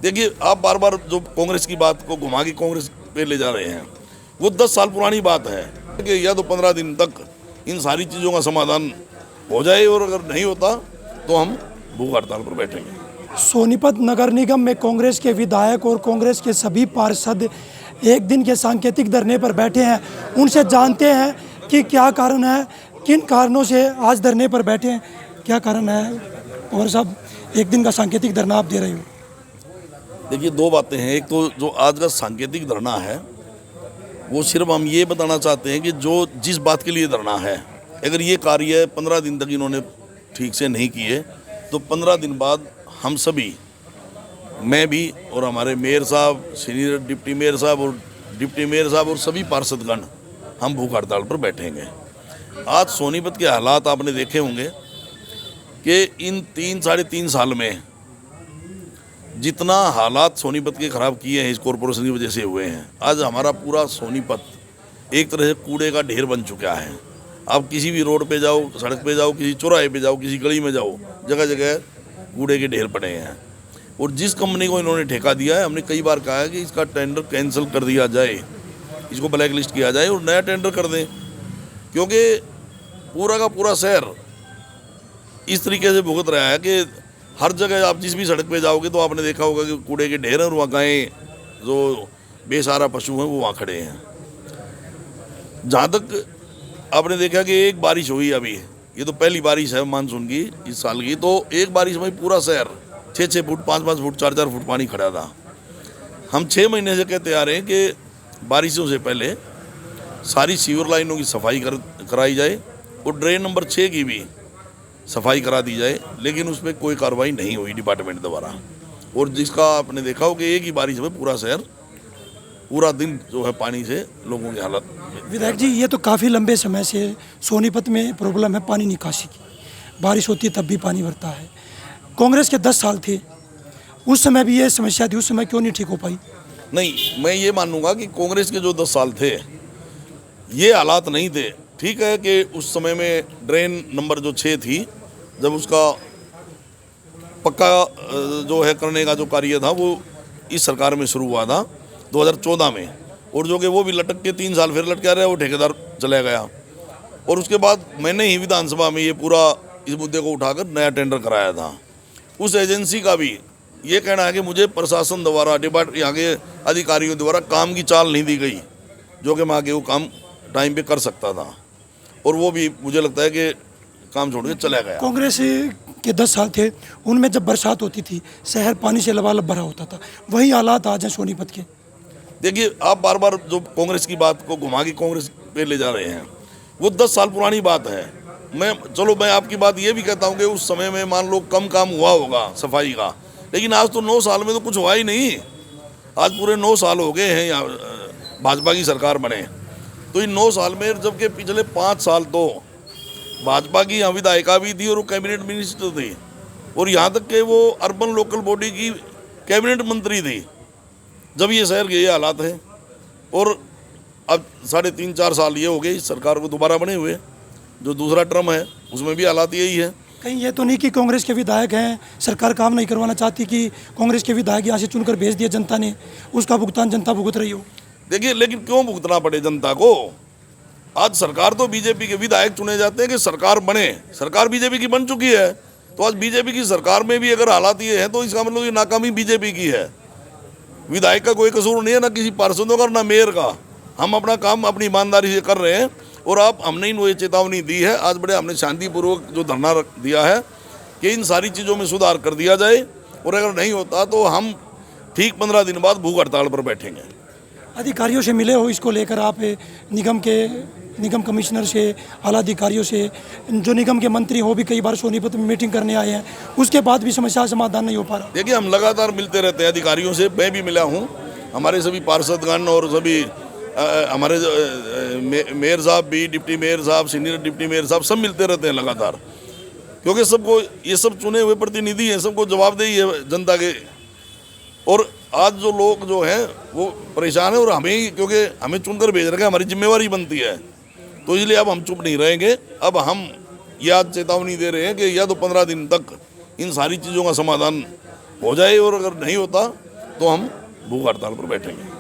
देखिए, आप बार बार जो कांग्रेस की बात को घुमा के कांग्रेस पे ले जा रहे हैं, वो 10 साल पुरानी बात है कि या तो 15 दिन तक इन सारी चीज़ों का समाधान हो जाए, और अगर नहीं होता तो हम भूख हड़ताल पर बैठेंगे। सोनीपत नगर निगम में कांग्रेस के विधायक और कांग्रेस के सभी पार्षद एक दिन के सांकेतिक धरने पर बैठे हैं। उनसे जानते हैं कि क्या कारण है, किन कारणों से आज धरने पर बैठे हैं, क्या कारण है। और साहब, एक दिन का सांकेतिक धरना आप दे रहे हो। देखिए, दो बातें हैं। एक तो जो आज का सांकेतिक धरना है, वो सिर्फ हम ये बताना चाहते हैं कि जो जिस बात के लिए धरना है, अगर ये कार्य 15 दिन तक इन्होंने ठीक से नहीं किए तो 15 दिन बाद हम सभी, मैं भी और हमारे मेयर साहब, सीनियर डिप्टी मेयर साहब और डिप्टी मेयर साहब और सभी पार्षदगण, हम भूख हड़ताल पर बैठेंगे। आज सोनीपत के हालात आपने देखे होंगे कि इन 3-3.5 साल में जितना हालात सोनीपत के ख़राब किए हैं इस कॉरपोरेशन की वजह से हुए हैं। आज हमारा पूरा सोनीपत एक तरह से कूड़े का ढेर बन चुका है। आप किसी भी रोड पे जाओ, सड़क पे जाओ, किसी चौराहे पे जाओ, किसी गली में जाओ, जगह जगह कूड़े के ढेर पड़े हैं। और जिस कंपनी को इन्होंने ठेका दिया है, हमने कई बार कहा है कि इसका टेंडर कैंसिल कर दिया जाए, इसको ब्लैक लिस्ट किया जाए और नया टेंडर कर दें, क्योंकि पूरा का पूरा शहर इस तरीके से भुगत रहा है कि हर जगह आप जिस भी सड़क पे जाओगे तो आपने देखा होगा कि कूड़े के ढेर हैं और वहाँ गायें जो बेसहारा पशु हैं वो वहाँ खड़े हैं। जहाँ तक आपने देखा कि एक बारिश हुई अभी, ये तो पहली बारिश है मानसून की इस साल की, तो एक बारिश में पूरा शहर 6-6 फुट, 5-5 फुट, 4-4 फुट पानी खड़ा था। हम 6 महीने से कहते आ रहे हैं कि बारिशों से पहले सारी सीवर लाइनों की सफाई कराई जाए और ड्रेन नंबर 6 की भी सफाई करा दी जाए, लेकिन उसमें कोई कार्रवाई नहीं हुई डिपार्टमेंट द्वारा। और जिसका आपने देखा हो कि एक ही बारिश में पूरा शहर, पूरा दिन जो है पानी से लोगों की हालत। विधायक जी, ये तो काफ़ी लंबे समय से सोनीपत में प्रॉब्लम है पानी निकासी की। बारिश होती है तब भी पानी भरता है। कांग्रेस के 10 साल थे, उस समय भी ये समस्या थी, उस समय क्यों नहीं ठीक हो पाई? नहीं, मैं ये मानूंगा कि कांग्रेस के जो 10 साल थे ये हालात नहीं थे। ठीक है कि उस समय में ड्रेन नंबर जो 6 थी, जब उसका पक्का जो है करने का जो कार्य था वो इस सरकार में शुरू हुआ था 2014 में, और जो कि वो भी लटक के 3 साल फिर लटका रहा, वो ठेकेदार चला गया। और उसके बाद मैंने ही विधानसभा में ये पूरा इस मुद्दे को उठाकर नया टेंडर कराया था। उस एजेंसी का भी ये कहना है कि मुझे प्रशासन द्वारा, यहाँ के अधिकारियों द्वारा काम की चाल नहीं दी गई, जो कि मैं आगे वो काम टाइम पे कर सकता था, और वो भी मुझे लगता है कि काम छोड़ के चला गया। कांग्रेस के 10 साल थे, उनमें जब बरसात होती थी शहर पानी से लबालब भरा होता था। वही हालात आज हैं सोनीपत के। देखिए, आप बार बार जो कांग्रेस की बात को घुमा के कांग्रेस पे ले जा रहे हैं, वो 10 साल पुरानी बात है। मैं आपकी बात ये भी कहता हूँ कि उस समय में मान लो कम काम हुआ होगा सफाई का, लेकिन आज तो 9 साल में तो कुछ हुआ ही नहीं। आज पूरे 9 साल हो गए हैं यहाँ भाजपा की सरकार बने, तो इन 9 साल में, जबकि पिछले 5 साल तो भाजपा की यहाँ विधायिका भी थी और वो कैबिनेट मिनिस्टर थी, और यहाँ तक कि वो अर्बन लोकल बॉडी की कैबिनेट मंत्री थी जब ये शहर के ये हालात हैं। और अब 3.5-4 साल ये हो गए इस सरकार को दोबारा बने हुए, जो दूसरा टर्म है उसमें भी हालात यही है। कहीं ये तो नहीं कि कांग्रेस के विधायक हैं, सरकार काम नहीं करवाना चाहती, कि कांग्रेस के विधायक यहाँ से चुनकर भेज दिया जनता ने, उसका भुगतान जनता भुगत रही हो? देखिए, लेकिन क्यों भुगतना पड़े जनता को? आज सरकार तो बीजेपी के विधायक चुने जाते हैं कि सरकार बने, सरकार बीजेपी की बन चुकी है, तो आज बीजेपी की सरकार में भी अगर हालात ये हैं तो इसका मतलब ये नाकामी बीजेपी की है। विधायक का कोई कसूर नहीं है, ना किसी पार्षदों का, ना मेयर का। हम अपना काम अपनी ईमानदारी से कर रहे हैं, और आप हमने इनको ये चेतावनी दी है। आज बड़े हमने शांतिपूर्वक जो धरना दिया है कि इन सारी चीज़ों में सुधार कर दिया जाए, और अगर नहीं होता तो हम ठीक 15 दिन बाद भूख हड़ताल पर बैठेंगे। अधिकारियों से मिले हो इसको लेकर आप? निगम कमिश्नर से, आला अधिकारियों से, जो निगम के मंत्री हो भी कई बार सोनीपत में मीटिंग करने आए हैं, उसके बाद भी समस्या समाधान नहीं हो पा रहा। देखिए, हम लगातार मिलते रहते हैं अधिकारियों से, मैं भी मिला हूँ, हमारे सभी पार्षदगण और सभी हमारे मेयर साहब भी, डिप्टी मेयर साहब, सीनियर डिप्टी मेयर साहब, सब मिलते रहते हैं लगातार, क्योंकि सबको ये सब चुने हुए प्रतिनिधि हैं, सबको जवाबदेही है जनता के। और आज जो लोग जो हैं वो परेशान है, और हमें, क्योंकि हमें चुनकर भेज रखे, हमारी जिम्मेवारी बनती है, तो इसलिए अब हम चुप नहीं रहेंगे। अब हम यह चेतावनी दे रहे हैं कि या तो 15 दिन तक इन सारी चीज़ों का समाधान हो जाए और अगर नहीं होता तो हम भूख हड़ताल पर बैठेंगे।